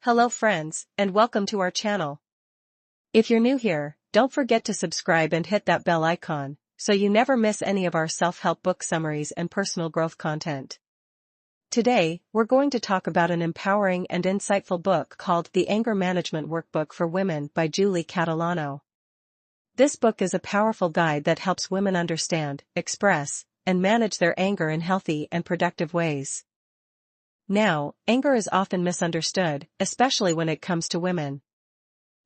Hello friends, and welcome to our channel. If you're new here, don't forget to subscribe and hit that bell icon, so you never miss any of our self-help book summaries and personal growth content. Today, we're going to talk about an empowering and insightful book called The Anger Management Workbook for Women by Julie Catalano. This book is a powerful guide that helps women understand, express, and manage their anger in healthy and productive ways. Now, anger is often misunderstood, especially when it comes to women.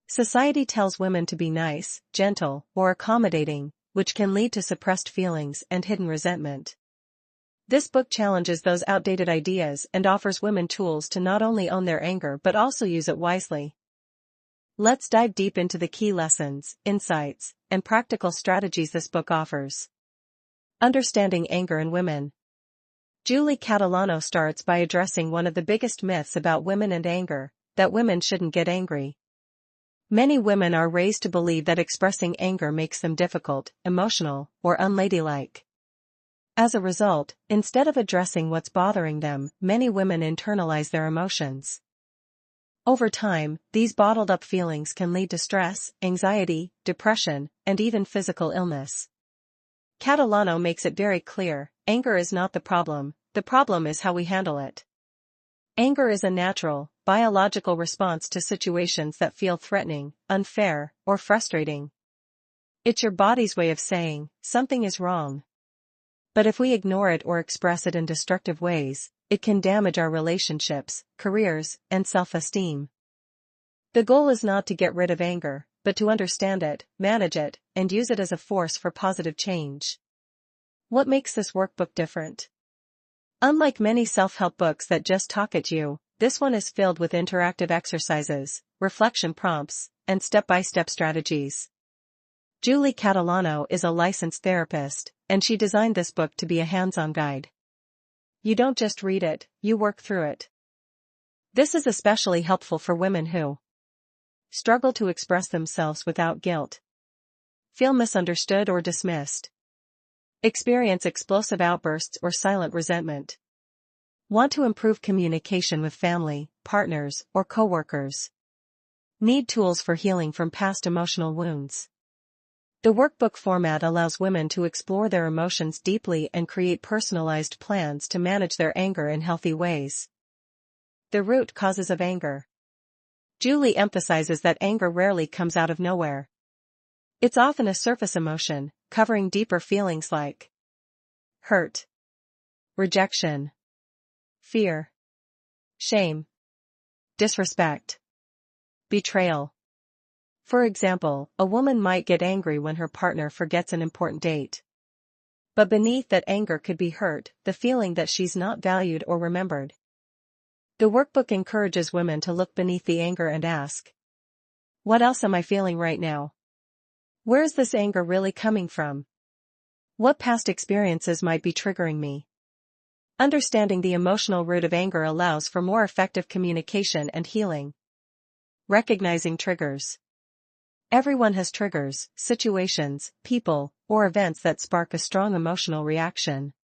Society tells women to be nice, gentle, or accommodating, which can lead to suppressed feelings and hidden resentment. This book challenges those outdated ideas and offers women tools to not only own their anger but also use it wisely. Let's dive deep into the key lessons, insights, and practical strategies this book offers. Understanding anger in women. Julie Catalano starts by addressing one of the biggest myths about women and anger, that women shouldn't get angry. Many women are raised to believe that expressing anger makes them difficult, emotional, or unladylike. As a result, instead of addressing what's bothering them, many women internalize their emotions. Over time, these bottled-up feelings can lead to stress, anxiety, depression, and even physical illness. Catalano makes it very clear, anger is not the problem is how we handle it. Anger is a natural, biological response to situations that feel threatening, unfair, or frustrating. It's your body's way of saying, something is wrong. But if we ignore it or express it in destructive ways, it can damage our relationships, careers, and self-esteem. The goal is not to get rid of anger, but to understand it, manage it, and use it as a force for positive change. What makes this workbook different? Unlike many self-help books that just talk at you, this one is filled with interactive exercises, reflection prompts, and step-by-step strategies. Julie Catalano is a licensed therapist, and she designed this book to be a hands-on guide. You don't just read it, you work through it. This is especially helpful for women who struggle to express themselves without guilt, feel misunderstood or dismissed, experience explosive outbursts or silent resentment, want to improve communication with family, partners, or coworkers, need tools for healing from past emotional wounds. The workbook format allows women to explore their emotions deeply and create personalized plans to manage their anger in healthy ways. The root causes of anger. Julie emphasizes that anger rarely comes out of nowhere. It's often a surface emotion, covering deeper feelings like hurt, rejection, fear, shame, disrespect, betrayal. For example, a woman might get angry when her partner forgets an important date. But beneath that anger could be hurt, the feeling that she's not valued or remembered. The workbook encourages women to look beneath the anger and ask, what else am I feeling right now? Where is this anger really coming from? What past experiences might be triggering me? Understanding the emotional root of anger allows for more effective communication and healing. Recognizing triggers. Everyone has triggers, situations, people, or events that spark a strong emotional reaction.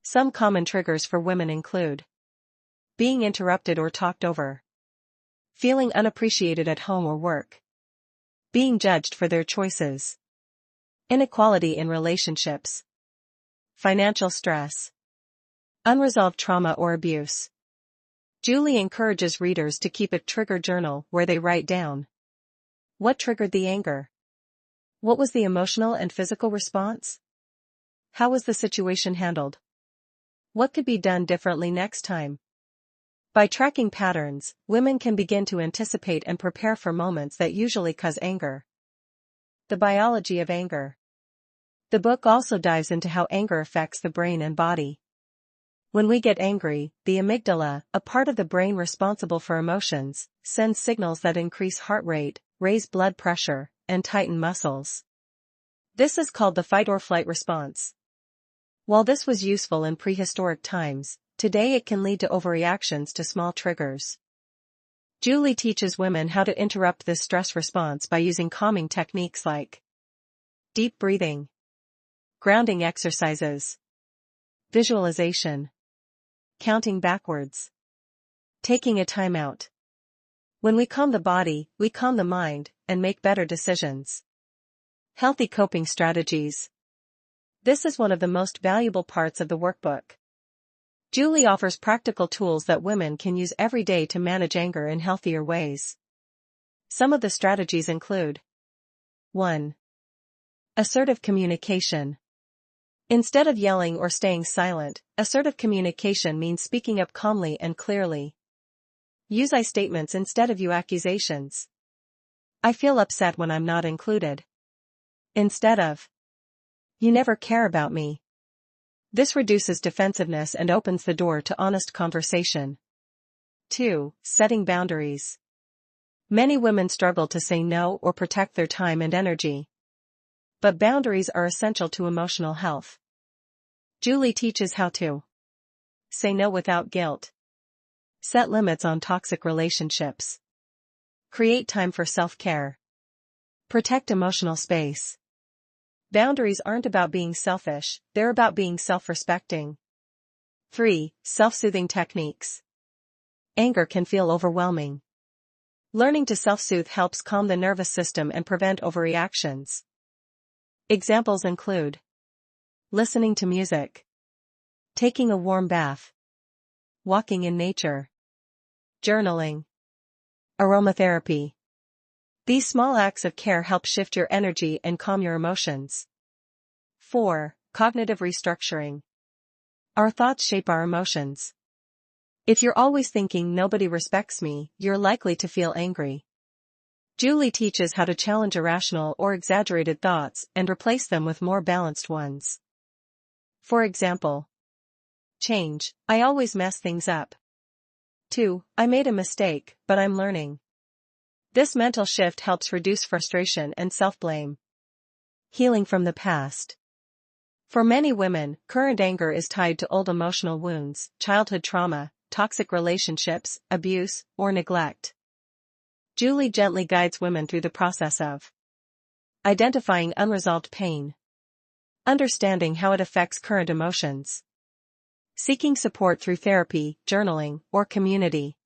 Some common triggers for women include being interrupted or talked over, feeling unappreciated at home or work, being judged for their choices, inequality in relationships, financial stress, unresolved trauma or abuse. Julie encourages readers to keep a trigger journal where they write down what triggered the anger. What was the emotional and physical response? How was the situation handled? What could be done differently next time? By tracking patterns, women can begin to anticipate and prepare for moments that usually cause anger. The biology of anger. The book also dives into how anger affects the brain and body. When we get angry, the amygdala, a part of the brain responsible for emotions, sends signals that increase heart rate, raise blood pressure, and tighten muscles. This is called the fight-or-flight response. While this was useful in prehistoric times, today it can lead to overreactions to small triggers. Julie teaches women how to interrupt this stress response by using calming techniques like deep breathing, grounding exercises, visualization, counting backwards, taking a timeout. When we calm the body, we calm the mind, and make better decisions. Healthy coping strategies. This is one of the most valuable parts of the workbook. Julie offers practical tools that women can use every day to manage anger in healthier ways. Some of the strategies include: 1. Assertive communication. Instead of yelling or staying silent, assertive communication means speaking up calmly and clearly. Use I statements instead of you accusations. I feel upset when I'm not included. Instead of, you never care about me. This reduces defensiveness and opens the door to honest conversation. 2. Setting boundaries. Many women struggle to say no or protect their time and energy. But boundaries are essential to emotional health. Julie teaches how to say no without guilt. Set limits on toxic relationships. Create time for self-care. Protect emotional space. Boundaries aren't about being selfish, they're about being self-respecting. 3. Self-soothing techniques. Anger can feel overwhelming. Learning to self-soothe helps calm the nervous system and prevent overreactions. Examples include: listening to music, taking a warm bath, walking in nature, journaling, aromatherapy. These small acts of care help shift your energy and calm your emotions. 4. Cognitive restructuring. Our thoughts shape our emotions. If you're always thinking nobody respects me, you're likely to feel angry. Julie teaches how to challenge irrational or exaggerated thoughts and replace them with more balanced ones. For example, change: I always mess things up. 2. I made a mistake, but I'm learning. This mental shift helps reduce frustration and self-blame. Healing from the past. For many women, current anger is tied to old emotional wounds, childhood trauma, toxic relationships, abuse, or neglect. Julie gently guides women through the process of identifying unresolved pain, understanding how it affects current emotions, seeking support through therapy, journaling, or community,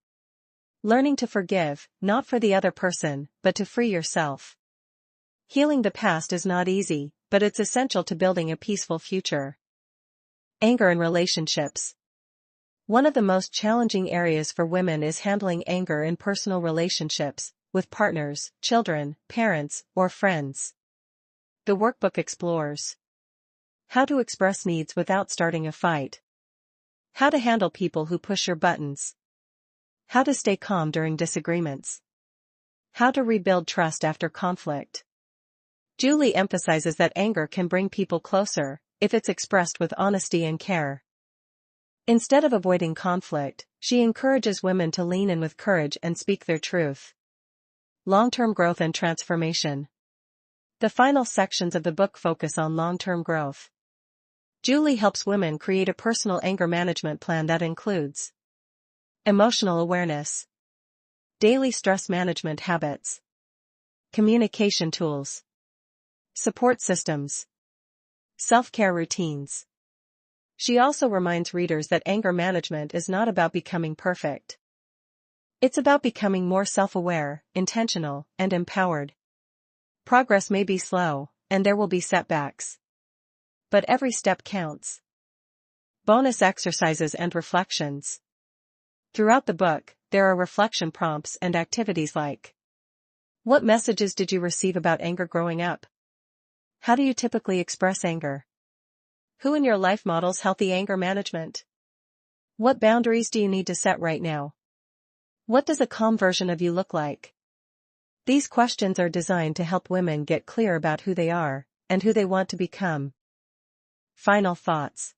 learning to forgive, not for the other person, but to free yourself. Healing the past is not easy, but it's essential to building a peaceful future. Anger in relationships. One of the most challenging areas for women is handling anger in personal relationships, with partners, children, parents, or friends. The workbook explores how to express needs without starting a fight, how to handle people who push your buttons, how to stay calm during disagreements, how to rebuild trust after conflict. Julie emphasizes that anger can bring people closer, if it's expressed with honesty and care. Instead of avoiding conflict, she encourages women to lean in with courage and speak their truth. Long-term growth and transformation. The final sections of the book focus on long-term growth. Julie helps women create a personal anger management plan that includes emotional awareness, daily stress management habits, communication tools, support systems, self-care routines. She also reminds readers that anger management is not about becoming perfect. It's about becoming more self-aware, intentional, and empowered. Progress may be slow, and there will be setbacks. But every step counts. Bonus exercises and reflections. Throughout the book, there are reflection prompts and activities like: what messages did you receive about anger growing up? How do you typically express anger? Who in your life models healthy anger management? What boundaries do you need to set right now? What does a calm version of you look like? These questions are designed to help women get clear about who they are and who they want to become. Final thoughts.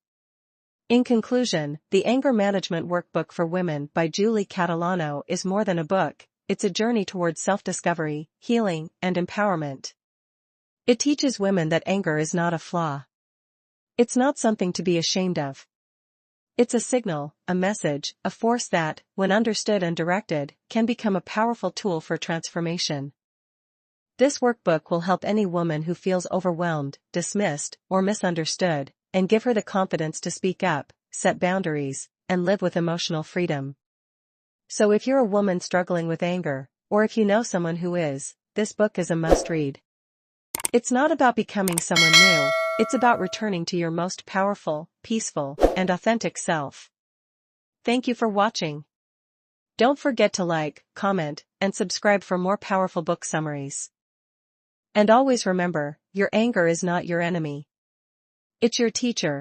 In conclusion, the Anger Management Workbook for Women by Julie Catalano is more than a book, it's a journey towards self-discovery, healing, and empowerment. It teaches women that anger is not a flaw. It's not something to be ashamed of. It's a signal, a message, a force that, when understood and directed, can become a powerful tool for transformation. This workbook will help any woman who feels overwhelmed, dismissed, or misunderstood, and give her the confidence to speak up, set boundaries, and live with emotional freedom. So if you're a woman struggling with anger, or if you know someone who is, this book is a must-read. It's not about becoming someone new, it's about returning to your most powerful, peaceful, and authentic self. Thank you for watching. Don't forget to like, comment, and subscribe for more powerful book summaries. And always remember, your anger is not your enemy. It's your teacher.